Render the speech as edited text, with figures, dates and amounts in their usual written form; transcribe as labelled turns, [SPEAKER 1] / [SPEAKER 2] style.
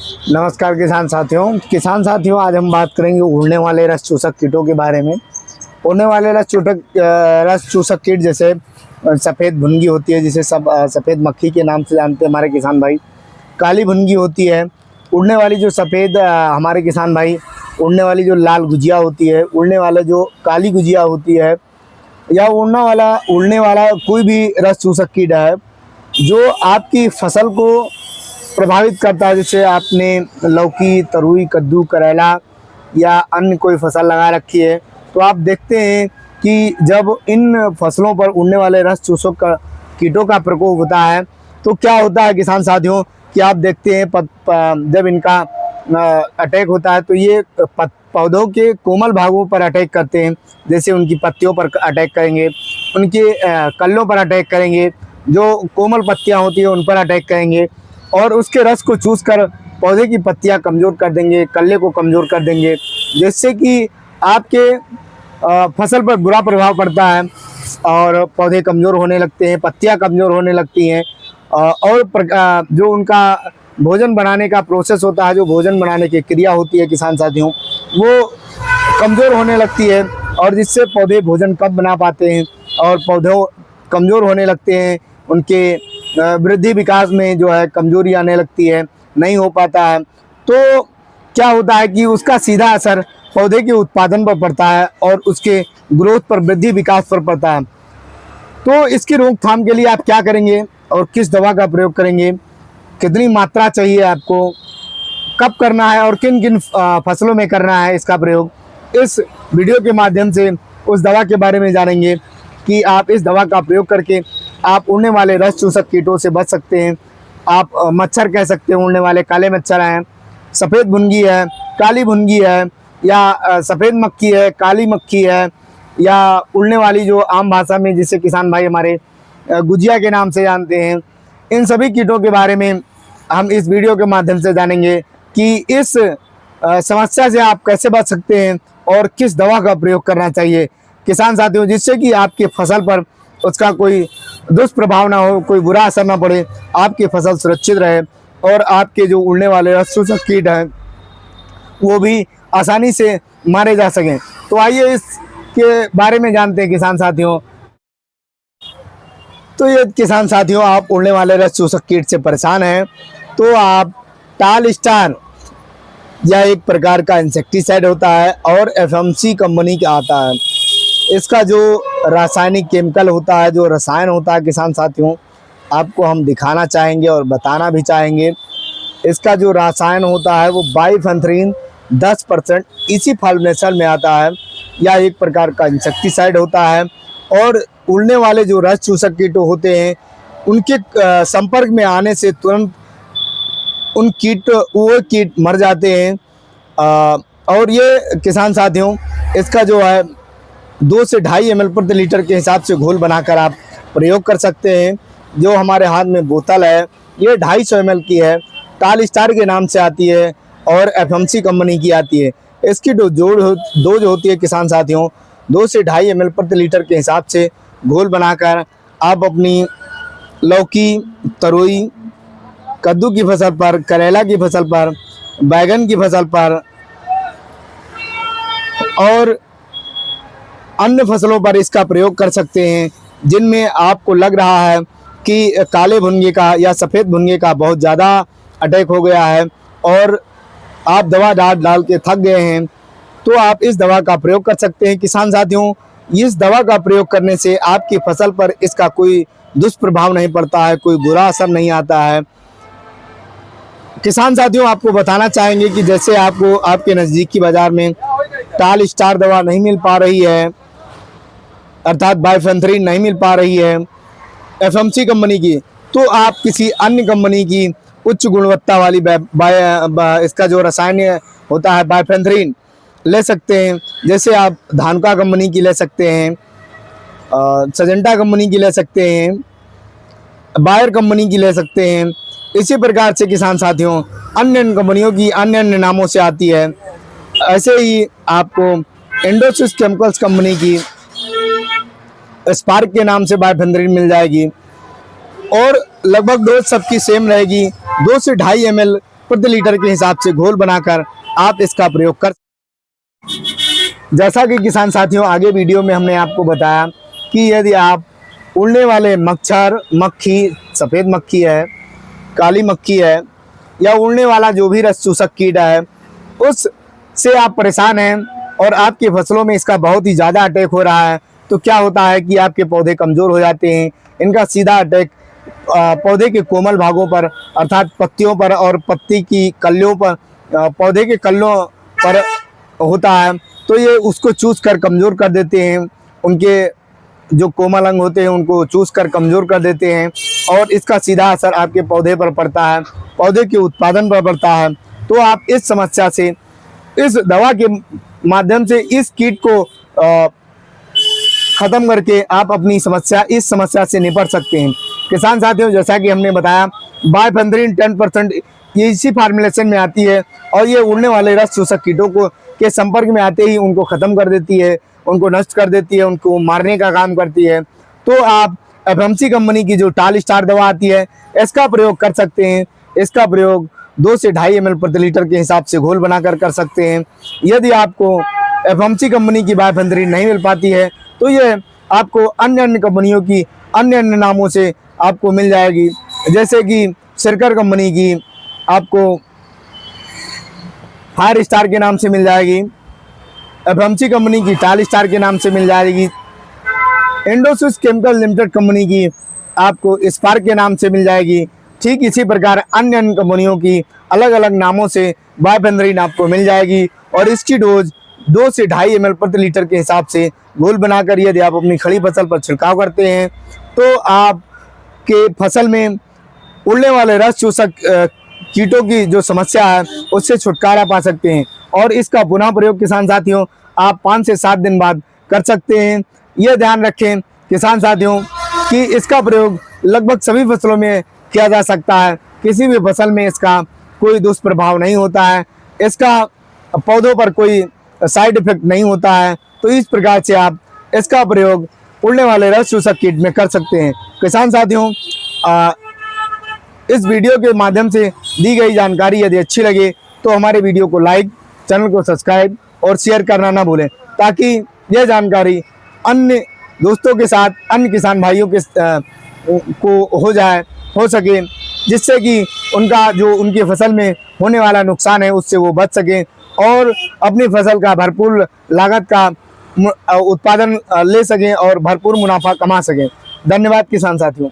[SPEAKER 1] नमस्कार किसान साथियों, आज हम बात करेंगे उड़ने वाले रस चूसक कीटों के बारे में। उड़ने वाले रस चूसक कीट जैसे सफ़ेद भुनगी होती है, जिसे सब सफ़ेद मक्खी के नाम से जानते हैं हमारे किसान भाई। काली भुनगी होती है। उड़ने वाली जो सफ़ेद हमारे किसान भाई, उड़ने वाली जो लाल गुजिया होती है, उड़ने वाला जो काली गुजिया होती है, या उड़ने वाला कोई भी रस चूसक कीट है जो आपकी फसल को प्रभावित करता है। जैसे आपने लौकी, तरुई, कद्दू, करेला या अन्य कोई फसल लगा रखी है, तो आप देखते हैं कि जब इन फसलों पर उड़ने वाले रस चूसक कीटों का प्रकोप होता है तो क्या होता है किसान साथियों, कि आप देखते हैं जब इनका अटैक होता है तो ये पौधों के कोमल भागों पर अटैक करते हैं। जैसे उनकी पत्तियों पर अटैक करेंगे, उनके कल्लों पर अटैक करेंगे, जो कोमल पत्तियां होती है उन पर अटैक करेंगे और उसके रस को चूस कर पौधे की पत्तियां कमज़ोर कर देंगे, कल्ले को कमज़ोर कर देंगे, जिससे कि आपके फसल पर बुरा प्रभाव पड़ता है और पौधे कमज़ोर होने लगते हैं, पत्तियां कमज़ोर होने लगती हैं और जो उनका भोजन बनाने का प्रोसेस होता है, जो भोजन बनाने की क्रिया होती है किसान साथियों, वो कमज़ोर होने लगती है और जिससे पौधे भोजन कम बना पाते हैं और पौधे कमज़ोर होने लगते हैं। उनके वृद्धि विकास में जो है कमजोरी आने लगती है, नहीं हो पाता है। तो क्या होता है कि उसका सीधा असर पौधे के उत्पादन पर पड़ता है और उसके ग्रोथ पर, वृद्धि विकास पर पड़ता है। तो इसकी रोकथाम के लिए आप क्या करेंगे और किस दवा का प्रयोग करेंगे, कितनी मात्रा चाहिए आपको, कब करना है और किन किन फसलों में करना है इसका प्रयोग, इस वीडियो के माध्यम से उस दवा के बारे में जानेंगे कि आप इस दवा का प्रयोग करके आप उड़ने वाले रस चूसक कीटों से बच सकते हैं। आप मच्छर कह सकते हैं, उड़ने वाले काले मच्छर हैं, सफ़ेद भुनगी है, काली भुनगी है, या सफ़ेद मक्खी है, काली मक्खी है, या उड़ने वाली जो आम भाषा में जिसे किसान भाई हमारे गुजिया के नाम से जानते हैं। इन सभी कीटों के बारे में हम इस वीडियो के माध्यम से जानेंगे कि इस समस्या से आप कैसे बच सकते हैं और किस दवा का प्रयोग करना चाहिए किसान साथियों, जिससे कि आपकी फसल पर उसका कोई दुष्प्रभाव ना हो, कोई बुरा असर ना पड़े, आपकी फसल सुरक्षित रहे और आपके जो उड़ने वाले रस चूसक कीट हैं वो भी आसानी से मारे जा सकें। तो आइए इसके बारे में जानते हैं किसान साथियों। तो ये किसान साथियों, आप उड़ने वाले रस चूसक कीट से परेशान हैं तो आप टाल स्टार या एक प्रकार का इंसेक्टिसाइड होता है और एफएमसी कंपनी का आता है। इसका जो रासायनिक केमिकल होता है, जो रसायन होता है किसान साथियों, आपको हम दिखाना चाहेंगे और बताना भी चाहेंगे। इसका जो रसायन होता है वो बाइफेंथ्रीन 10% इसी फॉर्मेशन में आता है, या एक प्रकार का इंसेक्टिसाइड होता है। और उड़ने वाले जो रस चूसक कीट होते हैं उनके संपर्क में आने से तुरंत वो कीट मर जाते हैं। और ये किसान साथियों, इसका जो है 2 से 2.5 ml प्रति लीटर के हिसाब से घोल बनाकर आप प्रयोग कर सकते हैं। जो हमारे हाथ में बोतल है ये 250 ml की है, टाल स्टार के नाम से आती है और एफएमसी कंपनी की आती है। इसकी डोज होती है किसान साथियों 2 से 2.5 ml प्रति लीटर के हिसाब से घोल बनाकर आप अपनी लौकी, तरोई, कद्दू की फसल पर, करेला की फसल पर, बैगन की फसल पर और अन्य फसलों पर इसका प्रयोग कर सकते हैं, जिनमें आपको लग रहा है कि काले भुनगे का या सफ़ेद भुनगे का बहुत ज़्यादा अटैक हो गया है और आप दवा डाल के थक गए हैं, तो आप इस दवा का प्रयोग कर सकते हैं किसान साथियों। इस दवा का प्रयोग करने से आपकी फसल पर इसका कोई दुष्प्रभाव नहीं पड़ता है, कोई बुरा असर नहीं आता है। किसान साथियों, आपको बताना चाहेंगे कि जैसे आपको आपके नज़दीक की बाज़ार में टाल स्टार दवा नहीं मिल पा रही है, अर्थात बाइफेंथ्रीन नहीं मिल पा रही है एफएमसी कंपनी की, तो आप किसी अन्य कंपनी की उच्च गुणवत्ता वाली इसका जो रसायन होता है बाइफेंथ्रीन ले सकते हैं। जैसे आप धानुका कंपनी की ले सकते हैं, सजेंटा कंपनी की ले सकते हैं, बायर कंपनी की ले सकते हैं। इसी प्रकार से किसान साथियों अन्य कंपनियों की अन्य नामों से आती है। ऐसे ही आपको इंडोसिस केमिकल्स कंपनी की स्पार्क के नाम से बाइफेंथ्रीन मिल जाएगी और लगभग डोज सबकी सेम रहेगी। 2 से 2.5 ml प्रति लीटर के हिसाब से घोल बनाकर आप इसका प्रयोग कर। जैसा कि किसान साथियों आगे वीडियो में हमने आपको बताया कि यदि आप उड़ने वाले मच्छर, मक्खी, सफ़ेद मक्खी है, काली मक्खी है या उड़ने वाला जो भी रस चूसक कीट है उससे आप परेशान हैं और आपकी फसलों में इसका बहुत ही ज़्यादा अटैक हो रहा है, तो क्या होता है कि आपके पौधे कमज़ोर हो जाते हैं। इनका सीधा अटैक पौधे के कोमल भागों पर अर्थात पत्तियों पर और पत्ती की कलियों पर, पौधे के कलियों पर होता है, तो ये उसको चूस कर कमज़ोर कर देते हैं। उनके जो कोमल अंग होते हैं उनको चूस कर कमज़ोर कर देते हैं और इसका सीधा असर आपके पौधे पर पड़ता है, पौधे के उत्पादन पर पड़ता है। तो आप इस समस्या से, इस दवा के माध्यम से इस कीट को ख़त्म करके आप अपनी इस समस्या से निपट सकते हैं। किसान साथियों जैसा कि हमने बताया बाइफेंथ्रिन 10% ये इसी फार्मुलेशन में आती है और ये उड़ने वाले रस चूसक कीटों को के संपर्क में आते ही उनको ख़त्म कर देती है, उनको नष्ट कर देती है, उनको मारने का काम करती है। तो आप एफएमसी कंपनी की जो टाल स्टार दवा आती है इसका प्रयोग कर सकते हैं। इसका प्रयोग 2 से 2.5 ml प्रति लीटर के हिसाब से घोल बनाकर कर सकते हैं। यदि आपको एफएमसी कंपनी की बाइफेंथ्रिन नहीं मिल पाती है तो ये आपको अन्य कंपनियों की अन्य नामों से आपको मिल जाएगी, जैसे कि सिरकर कंपनी की आपको फायर स्टार के नाम से मिल जाएगी, एफएमसी कंपनी की टाल स्टार के नाम से मिल जाएगी, इंडोसिस केमिकल लिमिटेड कंपनी की आपको स्पार्क के नाम से मिल जाएगी। ठीक इसी प्रकार अन्य कंपनियों की अलग अलग नामों से बाइफेंथ्रिन आपको मिल जाएगी और इसकी डोज 2 से 2.5 ml प्रति लीटर के हिसाब से घोल बनाकर यदि आप अपनी खड़ी फसल पर छिड़काव करते हैं तो आपके फसल में उड़ने वाले रस चूसक कीटों की जो समस्या है उससे छुटकारा पा सकते हैं। और इसका पुनः प्रयोग किसान साथियों आप 5 से 7 दिन बाद कर सकते हैं। यह ध्यान रखें किसान साथियों कि इसका प्रयोग लगभग सभी फसलों में किया जा सकता है, किसी भी फसल में इसका कोई दुष्प्रभाव नहीं होता है, इसका पौधों पर कोई साइड इफेक्ट नहीं होता है। तो इस प्रकार से आप इसका प्रयोग उड़ने वाले रस चूसक कीट में कर सकते हैं। किसान साथियों इस वीडियो के माध्यम से दी गई जानकारी यदि अच्छी लगे तो हमारे वीडियो को लाइक, चैनल को सब्सक्राइब और शेयर करना ना भूलें, ताकि यह जानकारी अन्य दोस्तों के साथ, अन्य किसान भाइयों के को हो सके, जिससे कि उनकी फसल में होने वाला नुकसान है उससे वो बच सकें और अपनी फसल का भरपूर लागत का उत्पादन ले सकें और भरपूर मुनाफा कमा सकें। धन्यवाद किसान साथियों।